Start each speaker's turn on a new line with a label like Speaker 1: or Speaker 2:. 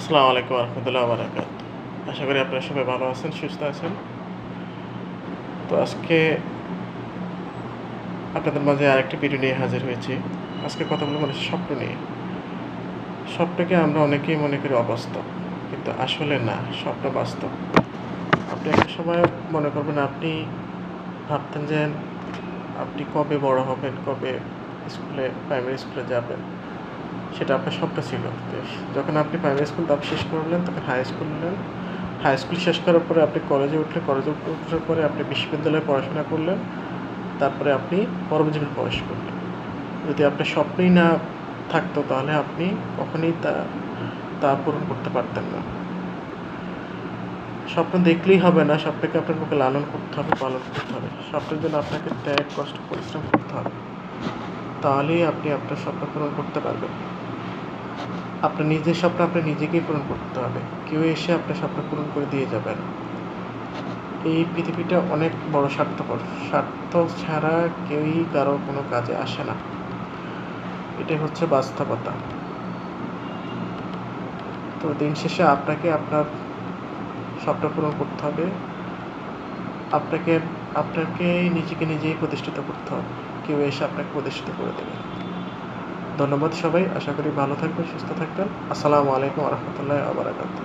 Speaker 1: আসসালামু আলাইকুম রহমতুল্লাহ বারাকাত। আশা করি আপনারা সবাই ভালো আছেন, সুস্থ আছেন। তো আজকে আপনাদের মাঝে আরেকটি ভিডিও নিয়ে হাজির হয়েছি। আজকে কথা বলবো মানুষের স্বপ্ন নিয়ে। স্বপ্নকে আমরা অনেকেই মনে করি অবাস্তব, কিন্তু আসলে না, স্বপ্ন বাস্তব। আপনি একটা সময় মনে করবেন, আপনি ভাবতেন যে আপনি কবে বড় হবেন, কবে প্রাইমারি স্কুলে যাবেন, সেটা আপনার স্বপ্ন ছিল। তো যখন আপনি প্রাইমারি স্কুল শেষ করলেন, তখন হাই স্কুল নিলেন। হাই স্কুল শেষ করার পরে আপনি কলেজে উঠলেন, কলেজে ওঠার পরে আপনি বিশ্ববিদ্যালয়ে পড়াশোনা করলেন, তারপরে আপনি কর্মজীবনে প্রবেশ করলেন। যদি আপনার স্বপ্নই না থাকতো, তাহলে আপনি কখনোই তা পূরণ করতে পারতেন না। স্বপ্ন দেখলেই হবে না, স্বপ্নকে আপনার পক্ষে লালন করতে হবে, পালন করতে হবে। স্বপ্নের জন্য আপনাকে ত্যাগ, কষ্ট, পরিশ্রম করতে হবে। তাহলেই আপনি আপনার স্বপ্ন পূরণ করতে পারবেন। আপনার নিজের স্বপ্ন আপনার নিজেকেই পূরণ করতে হবে। কেউ এসে আপনার স্বপ্ন পূরণ করে দিয়ে যাবে না। এই পৃথিবীটা অনেক বড় স্বার্থপর। স্বার্থ ছাড়া কেউই কারো কোনো কাজে আসে না। এটাই হচ্ছে বাস্তবতা। তো দিন শেষে আপনাকে আপনার স্বপ্ন পূরণ করতে হবে। আপনাকে আপনাকে নিজেকে নিজেই প্রতিষ্ঠিত করতে হবে। কেউ এসে আপনাকে প্রতিষ্ঠিত করে দেবে। ধন্যবাদ সবাই। আশা করি ভালো থাকবেন, সুস্থ থাকবেন। আসসালামু আলাইকুম রহমতুল্লাহ বারাকাতুহু।